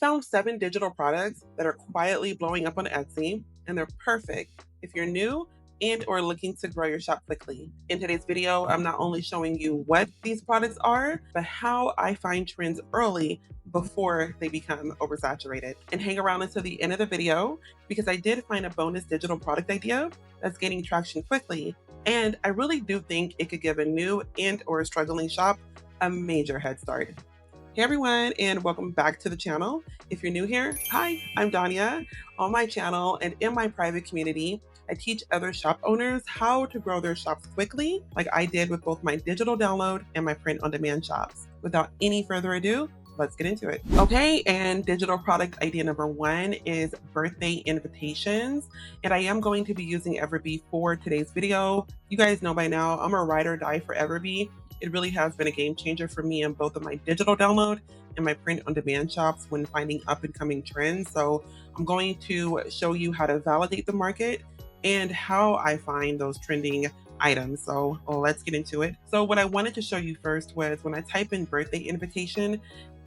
found 7 digital products that are quietly blowing up on Etsy, and they're perfect if you're new and or looking to grow your shop quickly. In today's video, I'm not only showing you what these products are, but how I find trends early before they become oversaturated. And hang around until the end of the video because I did find a bonus digital product idea that's gaining traction quickly. And I really do think it could give a new and or a struggling shop a major head start. Hey everyone, and welcome back to the channel. If you're new here, hi, I'm Danya. On my channel and in my private community, I teach other shop owners how to grow their shops quickly, like I did with both my digital download and my print on demand shops. Without any further ado, let's get into it. Okay, and digital product idea number 1 is birthday invitations. And I am going to be using Everbee for today's video. You guys know by now, I'm a ride or die for Everbee. It really has been a game changer for me in both of my digital download and my print on demand shops when finding up and coming trends. So I'm going to show you how to validate the market and how I find those trending items. So let's get into it. So what I wanted to show you first was when I type in birthday invitation,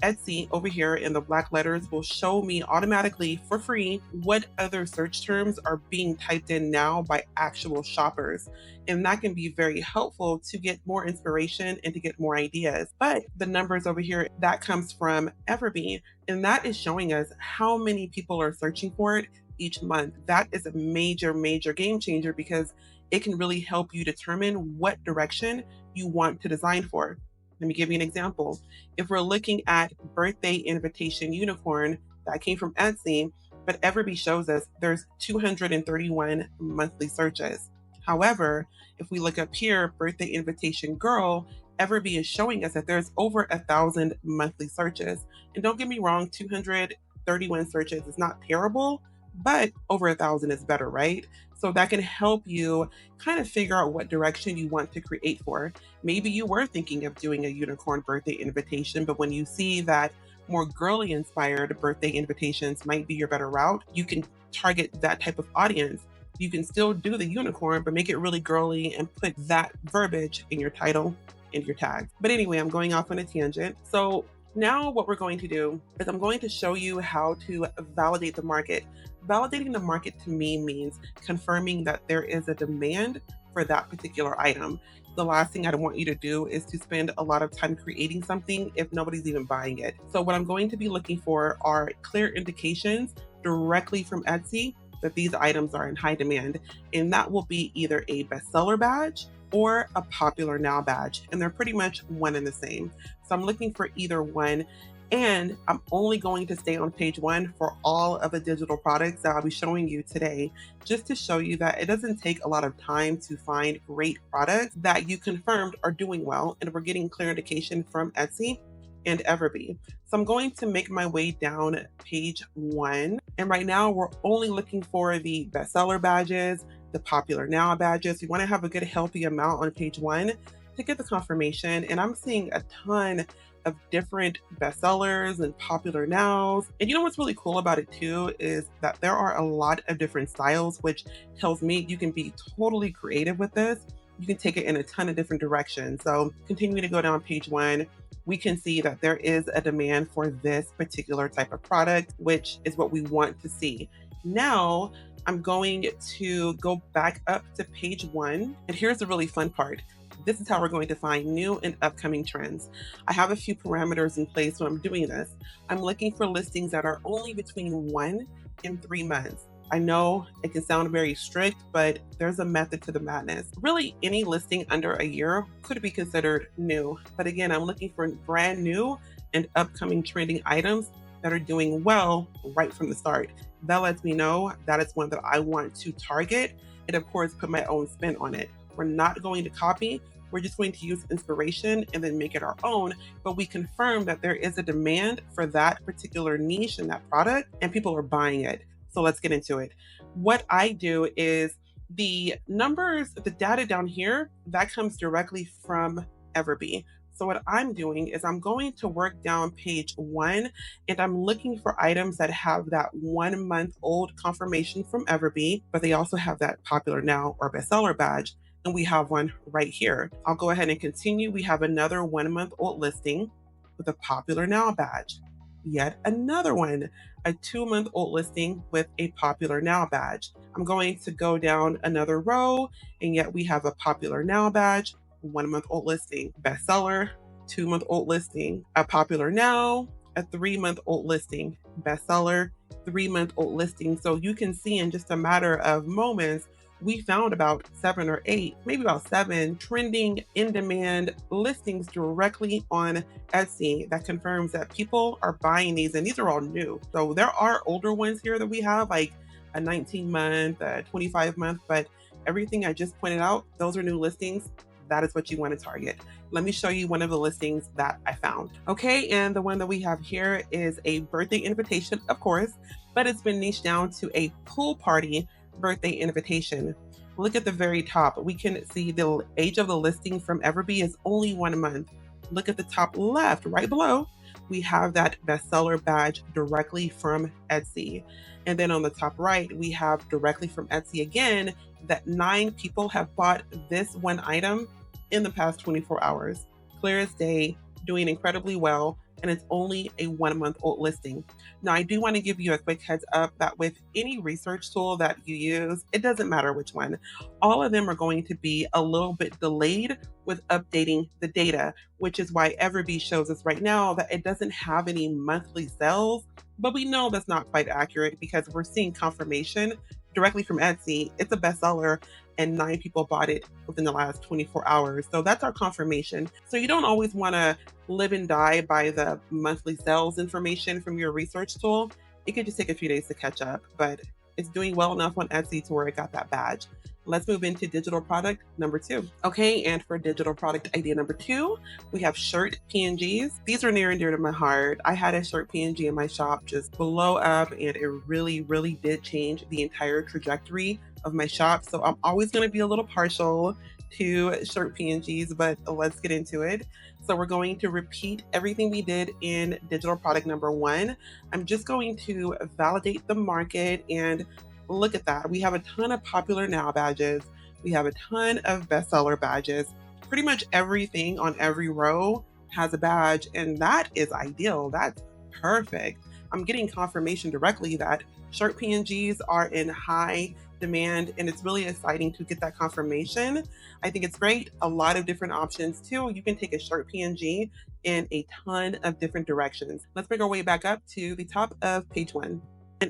Etsy over here in the black letters will show me automatically for free what other search terms are being typed in now by actual shoppers. And that can be very helpful to get more inspiration and to get more ideas. But the numbers over here, that comes from Everbee, and that is showing us how many people are searching for it each month. That is a major, major game changer because it can really help you determine what direction you want to design for. Let me give you an example. If we're looking at birthday invitation unicorn, that came from Etsy, but Everbee shows us there's 231 monthly searches. However, if we look up here, birthday invitation girl, Everbee is showing us that there's over 1,000 monthly searches. And don't get me wrong, 231 searches is not terrible, but over 1,000 is better, right? So that can help you kind of figure out what direction you want to create for. Maybe you were thinking of doing a unicorn birthday invitation, but when you see that more girly inspired birthday invitations might be your better route, you can target that type of audience. You can still do the unicorn, but make it really girly and put that verbiage in your title and your tags. But anyway, I'm going off on a tangent. So now what we're going to do is I'm going to show you how to validate the market. Validating the market to me means confirming that there is a demand for that particular item. The last thing I want you to do is to spend a lot of time creating something if nobody's even buying it. So what I'm going to be looking for are clear indications directly from Etsy that these items are in high demand. And that will be either a bestseller badge or a popular now badge. And they're pretty much one and the same. So I'm looking for either one. And I'm only going to stay on page 1 for all of the digital products that I'll be showing you today, just to show you that it doesn't take a lot of time to find great products that you confirmed are doing well. And we're getting clear indication from Etsy and Everbee. So I'm going to make my way down page 1. And right now we're only looking for the bestseller badges, the popular now badges. You want to have a good healthy amount on page 1 to get the confirmation. And I'm seeing a ton of different bestsellers and popular nows. And you know what's really cool about it too is that there are a lot of different styles, which tells me you can be totally creative with this. You can take it in a ton of different directions. So continuing to go down page 1, we can see that there is a demand for this particular type of product, which is what we want to see. Now, I'm going to go back up to page 1. And here's the really fun part. This is how we're going to find new and upcoming trends. I have a few parameters in place when I'm doing this. I'm looking for listings that are only between 1 and 3 months. I know it can sound very strict, but there's a method to the madness. Really, any listing under a year could be considered new. But again, I'm looking for brand new and upcoming trending items that are doing well right from the start. That lets me know that it's one that I want to target and of course put my own spin on it. We're not going to copy. We're just going to use inspiration and then make it our own, but we confirm that there is a demand for that particular niche and that product, and people are buying it. So let's get into it. What I do is the numbers, the data down here, that comes directly from Everbee. So what I'm doing is I'm going to work down page 1 and I'm looking for items that have that 1 month old confirmation from Everbee, but they also have that popular now or bestseller badge. And we have one right here. I'll go ahead and continue. We have another 1 month old listing with a popular now badge. yet another one, a 2-month-old listing with a popular now badge. I'm going to go down another row, and yet we have a popular now badge, 1-month-old listing, bestseller, 2-month-old listing, a popular now, a 3-month-old listing, bestseller, 3-month-old listing. So you can see in just a matter of moments, we found about 7 or 8, maybe about 7 trending in demand listings directly on Etsy that confirms that people are buying these, and these are all new. So there are older ones here that we have, like a 19-month, a 25-month, but everything I just pointed out, those are new listings. That is what you want to target. Let me show you one of the listings that I found. Okay, and the one that we have here is a birthday invitation, of course, but it's been niched down to a pool party birthday invitation. Look at the very top. We can see the age of the listing from Everbee is only 1 month. Look at the top left, right below, we have that bestseller badge directly from Etsy. And then on the top right, we have directly from Etsy again that 9 people have bought this one item in the past 24 hours. Clear as day, doing incredibly well, and it's only a 1-month-old listing. Now, I do want to give you a quick heads up that with any research tool that you use, it doesn't matter which one, all of them are going to be a little bit delayed with updating the data, which is why Everbee shows us right now that it doesn't have any monthly sales. But we know that's not quite accurate because we're seeing confirmation directly from Etsy. It's a bestseller and 9 people bought it within the last 24 hours. So that's our confirmation. So you don't always want to live and die by the monthly sales information from your research tool. It could just take a few days to catch up, but it's doing well enough on Etsy to where it got that badge. Let's move into digital product number 2. Okay, and for digital product idea number 2, we have shirt PNGs. These are near and dear to my heart. I had a shirt PNG in my shop just blow up, and it really, really did change the entire trajectory of my shop. So I'm always going to be a little partial to shirt PNGs, but let's get into it. So we're going to repeat everything we did in digital product number 1. I'm just going to validate the market, and look at that. We have a ton of popular now badges. We have a ton of bestseller badges. Pretty much everything on every row has a badge, and that is ideal. That's perfect. I'm getting confirmation directly that shirt PNGs are in high demand, and it's really exciting to get that confirmation. I think it's great. A lot of different options too. You can take a shirt PNG in a ton of different directions. Let's make our way back up to the top of page 1.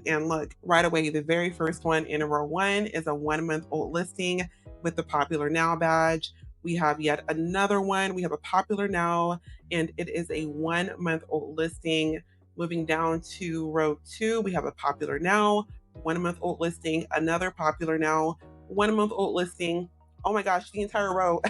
And look, right away, the very first one in row 1 is a 1-month-old listing with the popular now badge. We have yet another one. We have a popular now, and it is a 1-month-old listing. Moving down to row 2, we have a popular now, 1-month-old listing, another popular now, 1-month-old listing. Oh my gosh, the entire row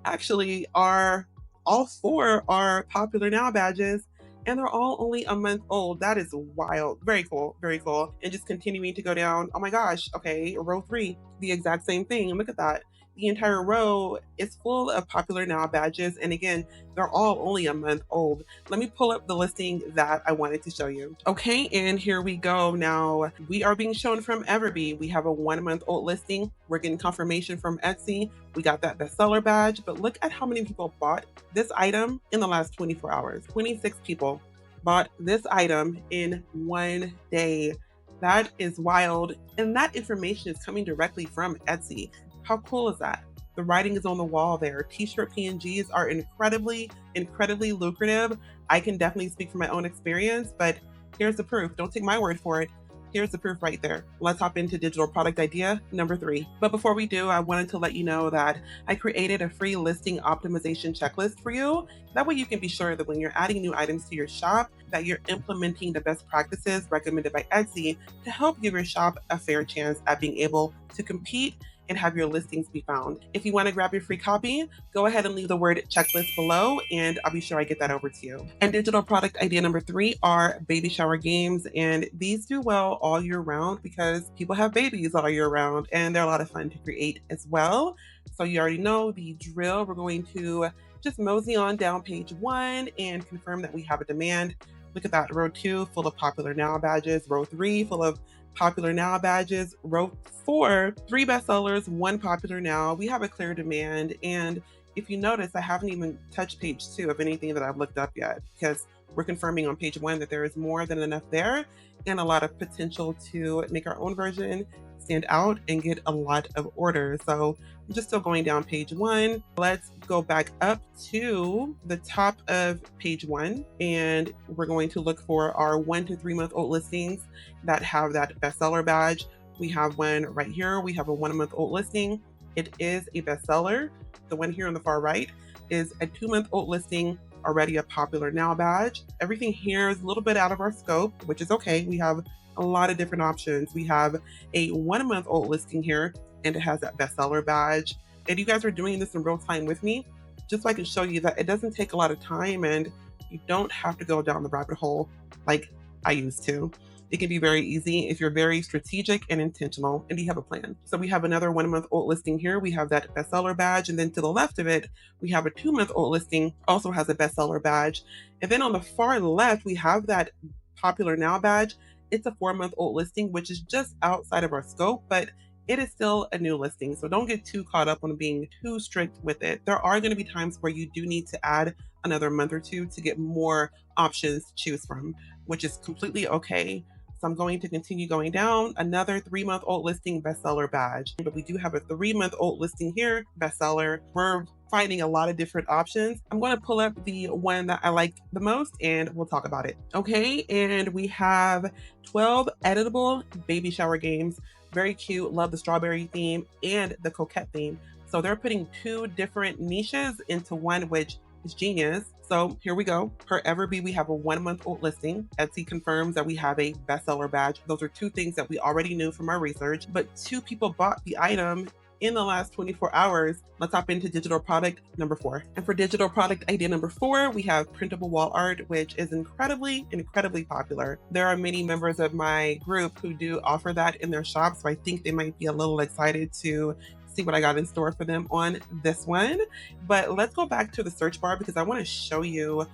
actually are, all 4 are popular now badges, and they're all only a month old. That is wild. Very cool. Very cool. And just continuing to go down. Oh my gosh. Okay. Row 3, the exact same thing. And look at that. The entire row is full of popular now badges. And again, they're all only a month old. Let me pull up the listing that I wanted to show you. Okay, and here we go. Now we are being shown from Everbee. We have a 1-month-old listing. We're getting confirmation from Etsy. We got that bestseller badge, but look at how many people bought this item in the last 24 hours. 26 people bought this item in one day. That is wild. And that information is coming directly from Etsy. How cool is that? The writing is on the wall there. T-shirt PNGs are incredibly, incredibly lucrative. I can definitely speak from my own experience, but here's the proof. Don't take my word for it. Here's the proof right there. Let's hop into digital product idea number 3. But before we do, I wanted to let you know that I created a free listing optimization checklist for you. That way you can be sure that when you're adding new items to your shop, that you're implementing the best practices recommended by Etsy to help give your shop a fair chance at being able to compete and have your listings be found. If you want to grab your free copy, go ahead and leave the word checklist below, and I'll be sure I get that over to you. And digital product idea number 3 are baby shower games, and these do well all year round because people have babies all year round, and they're a lot of fun to create as well. So you already know the drill. We're going to just mosey on down page 1 and confirm that we have a demand. Look at that. Row 2 full of popular now badges. Row 3 full of popular now badges. Row 4, 3 bestsellers, 1 popular now. We have a clear demand. And if you notice, I haven't even touched page 2 of anything that I've looked up yet because we're confirming on page 1 that there is more than enough there and a lot of potential to make our own version stand out and get a lot of orders. So I'm just still going down page 1. Let's go back up to the top of page 1, and we're going to look for our 1 to 3 month old listings that have that bestseller badge. We have one right here. We have a 1 month old listing. It is a bestseller. The one here on the far right is a 2 month old listing, already a popular now badge. Everything here is a little bit out of our scope, which is okay. We have a lot of different options. We have a 1 month old listing here, and it has that bestseller badge. And you guys are doing this in real time with me, just so I can show you that it doesn't take a lot of time and you don't have to go down the rabbit hole like I used to. It can be very easy if you're very strategic and intentional and you have a plan. So we have another 1 month old listing here. We have that bestseller badge. And then to the left of it, we have a 2 month old listing, also has a bestseller badge. And then on the far left, we have that popular now badge. It's a 4 month old listing, which is just outside of our scope, but it is still a new listing. So don't get too caught up on being too strict with it. There are going to be times where you do need to add another month or two to get more options to choose from, which is completely okay. So I'm going to continue going down. Another 3 month old listing bestseller badge. But we do have a 3 month old listing here, bestseller. We're finding a lot of different options. I'm going to pull up the one that I like the most and we'll talk about it. Okay, and we have 12 editable baby shower games. Very cute. Love the strawberry theme and the coquette theme. So they're putting 2 different niches into one, which is genius. So here we go. Per Everbee, we have a 1 month old listing. Etsy confirms that we have a bestseller badge. Those are 2 things that we already knew from our research, but 2 people bought the item in the last 24 hours. Let's hop into digital product number 4. And for digital product idea number 4, we have printable wall art, which is incredibly popular. There are many members of my group who do offer that in their shop, so I think they might be a little excited to see what I got in store for them on this one. But let's go back to the search bar because I want to show you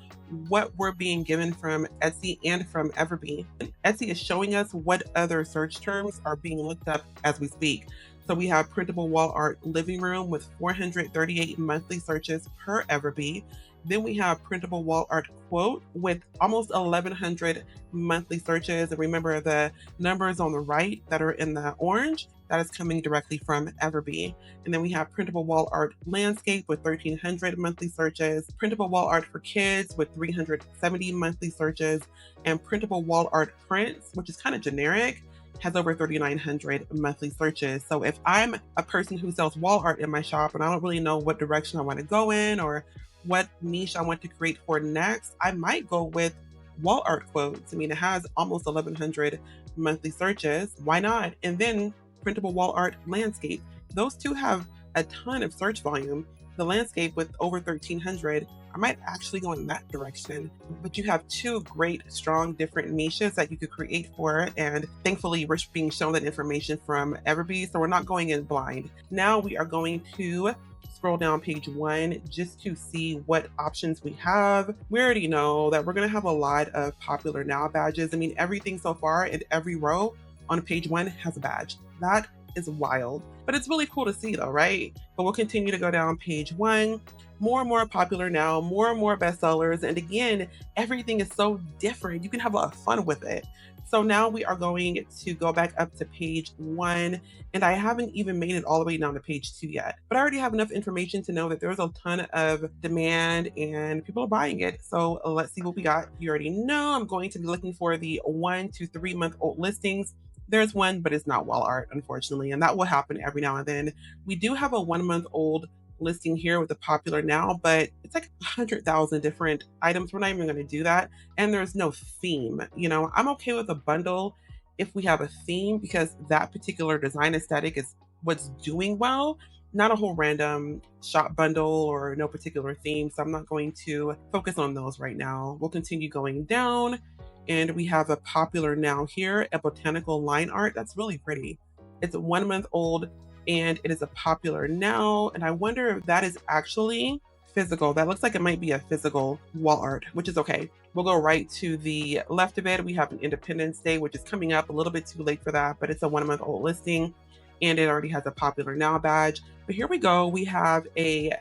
what we're being given from Etsy and from Everbee. Etsy is showing us what other search terms are being looked up as we speak. So we have printable wall art living room with 438 monthly searches per Everbee. Then we have printable wall art quote with almost 1,100 monthly searches. And remember the numbers on the right that are in the orange, that is coming directly from Everbee. And then we have printable wall art landscape with 1,300 monthly searches, printable wall art for kids with 370 monthly searches, and printable wall art prints, which is kind of generic, has over 3,900 monthly searches. So if I'm a person who sells wall art in my shop and I don't really know what direction I want to go in or what niche I want to create for next, I might go with wall art quotes. I mean, it has almost 1,100 monthly searches. Why not? And then printable wall art landscape. Those 2 have a ton of search volume. The landscape with over 1,300, I might actually go in that direction. But you have 2 great, strong, different niches that you could create for it. And thankfully, we're being shown that information from Everbee, so we're not going in blind. Now we are going to scroll down page 1 just to see what options we have. We already know that we're going to have a lot of popular now badges. I mean, everything so far in every row on page 1 has a badge. That is wild, but it's really cool to see though, right? But we'll continue to go down page 1. More and more popular now, more and more bestsellers. And again, everything is so different. You can have a lot of fun with it. So now we are going to go back up to page 1, and I haven't even made it all the way down to page 2 yet, but I already have enough information to know that there's a ton of demand and people are buying it. So let's see what we got. You already know I'm going to be looking for the 1 to 3 month old listings. There's one, but it's not wall art, unfortunately, and that will happen every now and then. We do have a 1 month old listing here with the popular now, but it's like 100,000 different items. We're not even going to do that. And there's no theme. You know, I'm okay with a bundle if we have a theme because that particular design aesthetic is what's doing well, not a whole random shop bundle or no particular theme. So I'm not going to focus on those right now. We'll continue going down. And we have a popular now here, a botanical line art. That's really pretty. It's 1 month old and it is a popular now. And I wonder if that is actually physical. That looks like it might be a physical wall art, which is okay. We'll go right to the left of it. We have an Independence Day, which is coming up a little bit too late for that, but it's a 1 month old listing and it already has a popular now badge. But here we go. We have a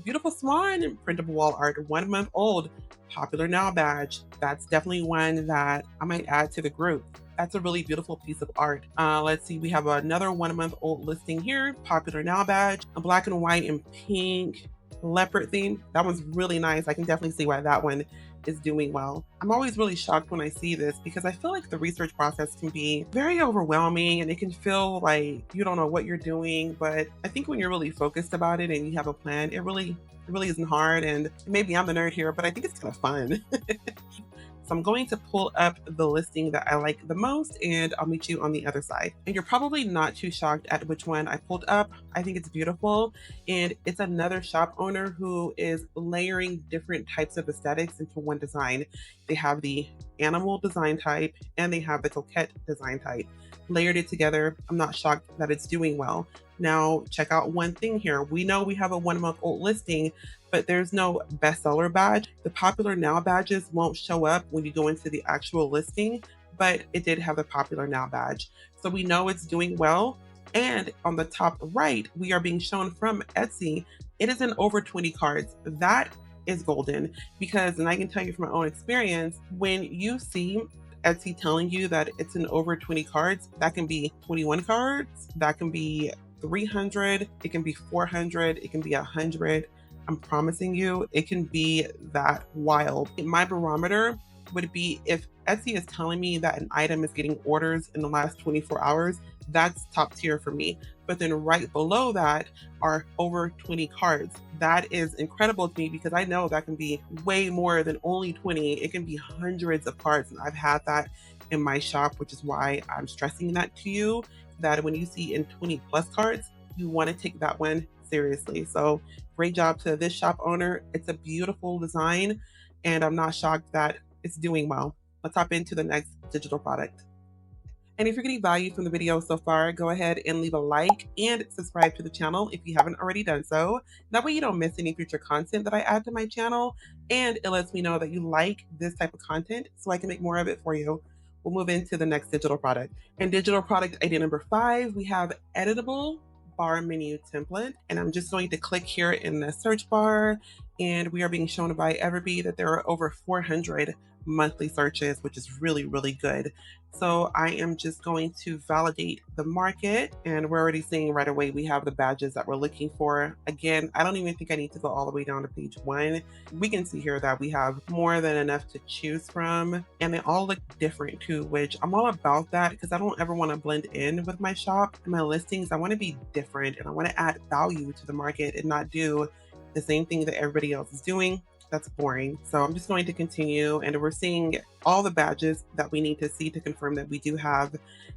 Beautiful Swan and printable wall art, 1 month old, popular now badge. That's definitely one that I might add to the group. That's a really beautiful piece of art. Let's see, we have another 1 month old listing here, popular now badge, a black and white and pink leopard theme. That one's really nice. I can definitely see why that one is doing well. I'm always really shocked when I see this because I feel like the research process can be very overwhelming and it can feel like you don't know what you're doing. But I think when you're really focused about it and you have a plan, it really isn't hard. And maybe I'm the nerd here, but I think it's kind of fun. So I'm going to pull up the listing that I like the most and I'll meet you on the other side. And you're probably not too shocked at which one I pulled up. I think it's beautiful. And it's another shop owner who is layering different types of aesthetics into one design. They have the animal design type and they have the coquette design type. Layered it together. I'm not shocked that it's doing well. Now, check out one thing here. We know we have a 1 month old listing, but there's no bestseller badge. The popular now badges won't show up when you go into the actual listing, but it did have the popular now badge. So we know it's doing well. And on the top right, we are being shown from Etsy. It is in over 20 cards. That is golden because, and I can tell you from my own experience, when you see Etsy telling you that it's in over 20 cards, that can be 21 cards, that can be 300, it can be 400, it can be 100. I'm promising you, it can be that wild. My barometer would be if Etsy is telling me that an item is getting orders in the last 24 hours, that's top tier for me. But then right below that are over 20 cards. That is incredible to me because I know that can be way more than only 20. It can be hundreds of cards. And I've had that in my shop, which is why I'm stressing that to you, that when you see in 20 plus cards, you want to take that one seriously. So great job to this shop owner. It's a beautiful design and I'm not shocked that it's doing well. Let's hop into the next digital product. And if you're getting value from the video so far, go ahead and leave a like and subscribe to the channel if you haven't already done so. That way you don't miss any future content that I add to my channel. And it lets me know that you like this type of content so I can make more of it for you. We'll move into the next digital product. And digital product idea number 5, we have editable bar menu template. And I'm just going to click here in the search bar. And we are being shown by Everbee that there are over 400 monthly searches, which is really, really good. So I am just going to validate the market and we're already seeing right away we have the badges that we're looking for. Again, I don't even think I need to go all the way down to page 1. We can see here that we have more than enough to choose from and they all look different too, which I'm all about that because I don't ever want to blend in with my shop and my listings. I want to be different and I want to add value to the market and not do the same thing that everybody else is doing. That's boring. So I'm just going to continue and we're seeing all the badges that we need to see to confirm that we do have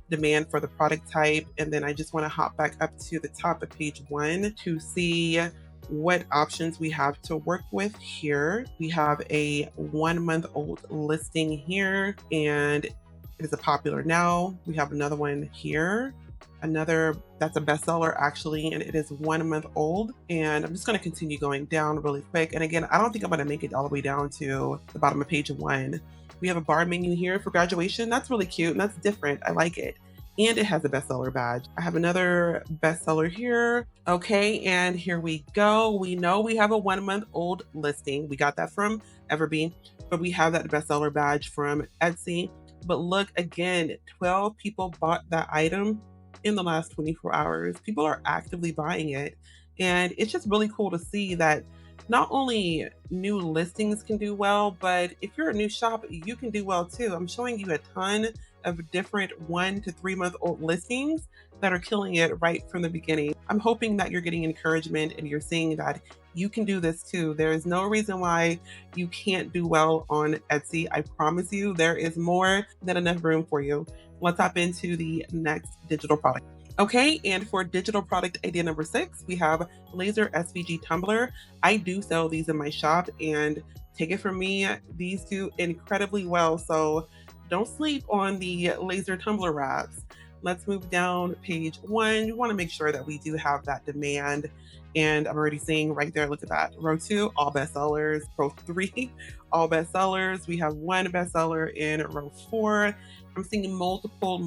demand for the product type. And then I just want to hop back up to the top of page 1 to see what options we have to work with here. We have a 1 month old listing here and it is a popular now. We have another one here. Another that's a bestseller actually, and it is 1 month old. And I'm just going to continue going down really quick. And again, I don't think I'm going to make it all the way down to the bottom of page 1. We have a bar menu here for graduation. That's really cute and that's different. I like it. And it has a bestseller badge. I have another bestseller here. Okay, and here we go. We know we have a 1 month old listing. We got that from Everbee, but we have that bestseller badge from Etsy. But look again, 12 people bought that item in the last 24 hours. People are actively buying it. And it's just really cool to see that not only new listings can do well, but if you're a new shop, you can do well too. I'm showing you a ton of different 1 to 3 month old listings that are killing it right from the beginning. I'm hoping that you're getting encouragement and you're seeing that you can do this too. There is no reason why you can't do well on Etsy. I promise you, there is more than enough room for you. Let's hop into the next digital product. Okay, and for digital product idea number 6, we have laser SVG tumbler. I do sell these in my shop and take it from me, these do incredibly well. So don't sleep on the laser tumbler wraps. Let's move down page 1. You want to make sure that we do have that demand. And I'm already seeing right there, look at that. Row 2, all bestsellers. Row 3, all bestsellers. We have 1 bestseller in row 4. I'm seeing multiple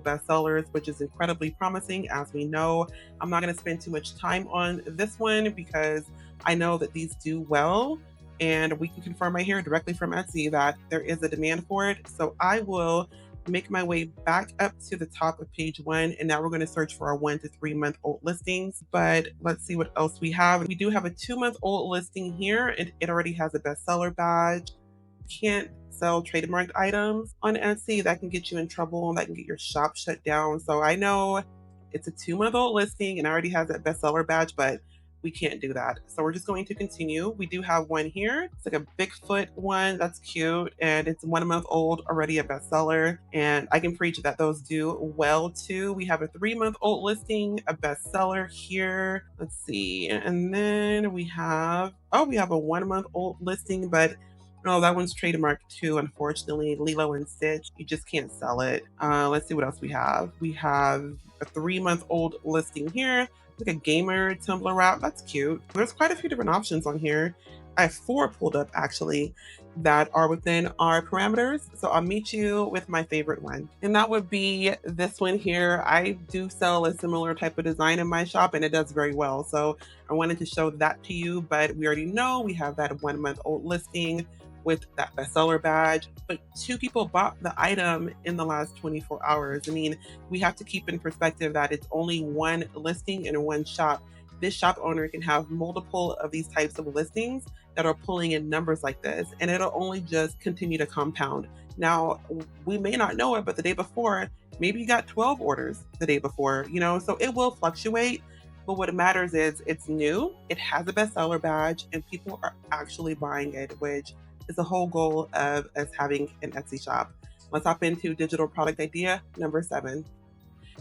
bestsellers, which is incredibly promising. As we know, I'm not going to spend too much time on this one because I know that these do well, and we can confirm right here directly from Etsy that there is a demand for it. So I will make my way back up to the top of page one, and now we're going to search for our 1 to 3 month old listings. But let's see what else we have. We do have a 2 month old listing here, and it already has a bestseller badge. Can't sell trademarked items on Etsy. That can get you in trouble, and that can get your shop shut down. So I know it's a 2 month old listing and already has that bestseller badge, but we can't do that. So we're just going to continue. We do have one here. It's like a Bigfoot one. That's cute. And it's 1 month old, already a bestseller. And I can preach that those do well too. We have a 3 month old listing, a bestseller here. Let's see. And then we have a 1 month old listing, but no, that one's trademarked too, unfortunately. Lilo and Stitch. You just can't sell it. Let's see what else we have. We have a 3 month old listing here. Like a gamer tumbler wrap. That's cute. There's quite a few different options on here. I have 4 pulled up actually that are within our parameters. So I'll meet you with my favorite one. And that would be this one here. I do sell a similar type of design in my shop and it does very well. So I wanted to show that to you, but we already know we have that 1 month old listing with that bestseller badge, but 2 people bought the item in the last 24 hours. I mean, we have to keep in perspective that it's only one listing in one shop. This shop owner can have multiple of these types of listings that are pulling in numbers like this, and it'll only just continue to compound. Now, we may not know it, but the day before, maybe you got 12 orders the day before, so it will fluctuate. But what matters is it's new, it has a bestseller badge, and people are actually buying it, which is the whole goal of us having an Etsy shop. Let's hop into digital product idea number 7.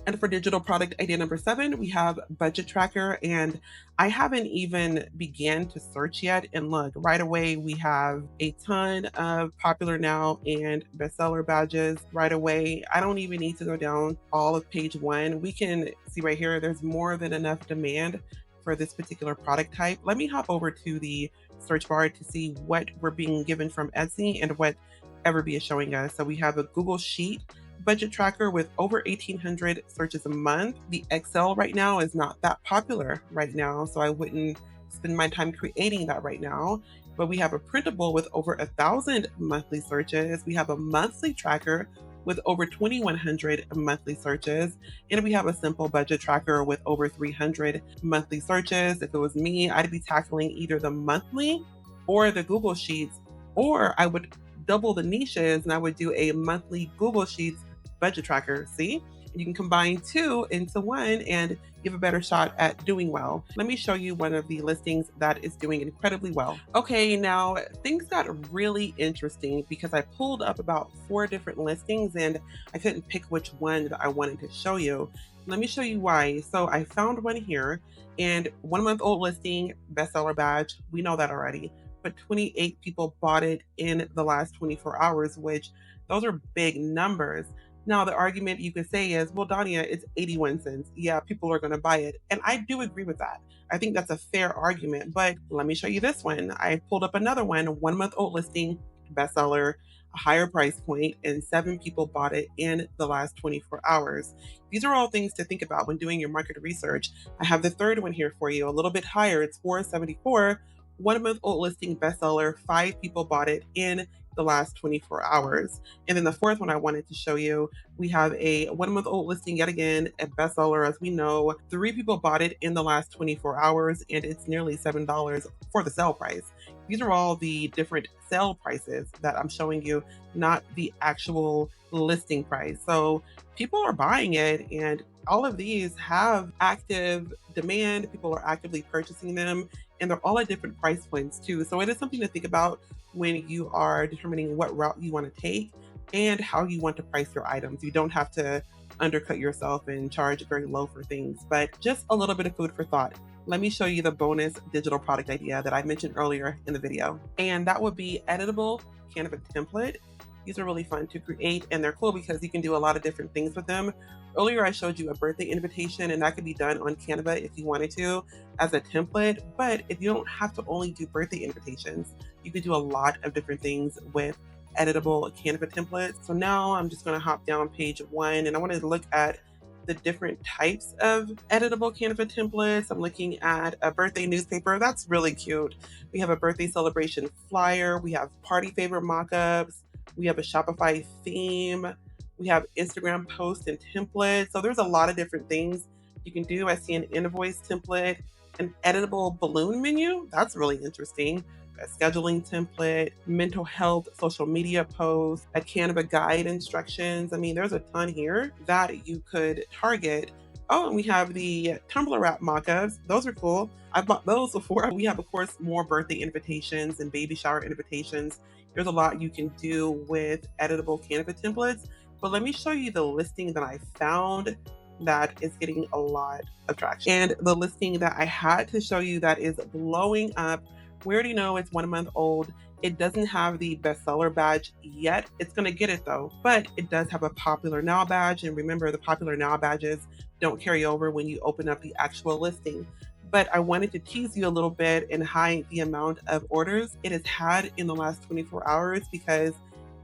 And for digital product idea number 7, we have budget tracker. And I haven't even began to search yet. And look, right away, we have a ton of popular now and bestseller badges right away. I don't even need to go down all of page 1. We can see right here, there's more than enough demand for this particular product type. Let me hop over to the search bar to see what we're being given from Etsy and what Everbee is showing us. So we have a Google Sheet budget tracker with over 1,800 searches a month. The Excel right now is not that popular right now, so I wouldn't spend my time creating that right now. But we have a printable with over 1,000 monthly searches. We have a monthly tracker with over 2,100 monthly searches. And we have a simple budget tracker with over 300 monthly searches. If it was me, I'd be tackling either the monthly or the Google Sheets, or I would double the niches and I would do a monthly Google Sheets budget tracker. See? You can combine 2 into 1 and give a better shot at doing well. Let me show you one of the listings that is doing incredibly well. Okay, now things got really interesting because I pulled up about 4 different listings and I couldn't pick which one that I wanted to show you. Let me show you why. So I found one here, and 1 month old listing, bestseller badge. We know that already. But 28 people bought it in the last 24 hours, which those are big numbers. Now, the argument you could say is, well, Dania, it's 81 cents. Yeah, people are going to buy it. And I do agree with that. I think that's a fair argument. But let me show you this one. I pulled up another one, 1 month old listing, bestseller, a higher price point, and 7 people bought it in the last 24 hours. These are all things to think about when doing your market research. I have the third one here for you, a little bit higher. It's 474, 1 month old listing, bestseller, 5 people bought it in the last 24 hours. And then the fourth one I wanted to show you, we have a 1 month old listing, yet again, a bestseller. As we know, 3 people bought it in the last 24 hours, and it's nearly $7 for the sale price. These are all the different sale prices that I'm showing you, not the actual listing price. So people are buying it, and all of these have active demand. People are actively purchasing them, and they're all at different price points too. So it is something to think about when you are determining what route you want to take and how you want to price your items. You don't have to undercut yourself and charge very low for things, but just a little bit of food for thought. Let me show you the bonus digital product idea that I mentioned earlier in the video. And that would be editable Canva template. These are really fun to create, and they're cool because you can do a lot of different things with them. Earlier, I showed you a birthday invitation, and that could be done on Canva if you wanted to as a template. But if you don't have to only do birthday invitations, you could do a lot of different things with editable Canva templates. So now I'm just going to hop down page 1, and I want to look at the different types of editable Canva templates. I'm looking at a birthday newspaper. That's really cute. We have a birthday celebration flyer. We have party favor mockups. We have a Shopify theme. We have Instagram posts and templates. So there's a lot of different things you can do. I see an invoice template, an editable balloon menu. That's really interesting. A scheduling template, mental health, social media posts, a Canva guide instructions. I mean, there's a ton here that you could target. Oh, and we have the Tumblr wrap mockups. Those are cool. I bought those before. We have, of course, more birthday invitations and baby shower invitations. There's a lot you can do with editable Canva templates. But let me show you the listing that I found that is getting a lot of traction. And the listing that I had to show you that is blowing up. We already know it's 1 month old. It doesn't have the bestseller badge yet. It's going to get it though, but it does have a popular now badge. And remember, the popular now badges don't carry over when you open up the actual listing. But I wanted to tease you a little bit and hide the amount of orders it has had in the last 24 hours because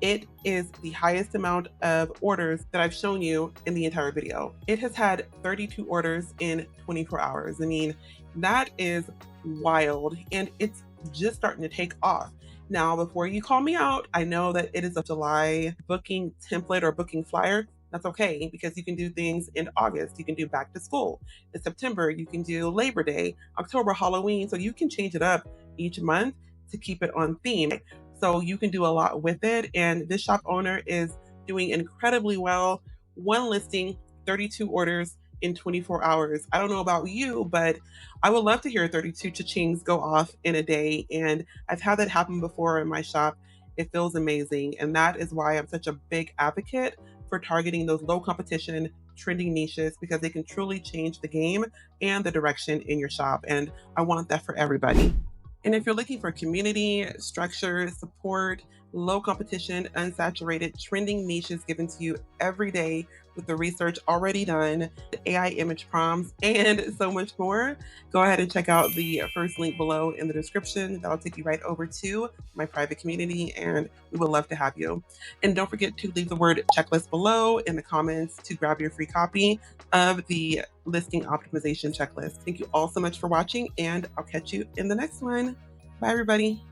it is the highest amount of orders that I've shown you in the entire video. It has had 32 orders in 24 hours. I mean, that is wild, and it's just starting to take off. Now, before you call me out, I know that it is a July booking template or booking flyer. That's okay because you can do things in August. You can do back to school. In September, you can do Labor Day, October, Halloween. So you can change it up each month to keep it on theme. So you can do a lot with it. And this shop owner is doing incredibly well. One listing, 32 orders in 24 hours. I don't know about you, but I would love to hear 32 cha-chings go off in a day. And I've had that happen before in my shop. It feels amazing. And that is why I'm such a big advocate for targeting those low competition, trending niches because they can truly change the game and the direction in your shop. And I want that for everybody. And if you're looking for community, structure, support, low competition, unsaturated, trending niches given to you every day with the research already done, AI image prompts, and so much more, go ahead and check out the first link below in the description. That'll take you right over to my private community, and we would love to have you. And don't forget to leave the word checklist below in the comments to grab your free copy of the listing optimization checklist. Thank you all so much for watching, and I'll catch you in the next one. Bye, everybody.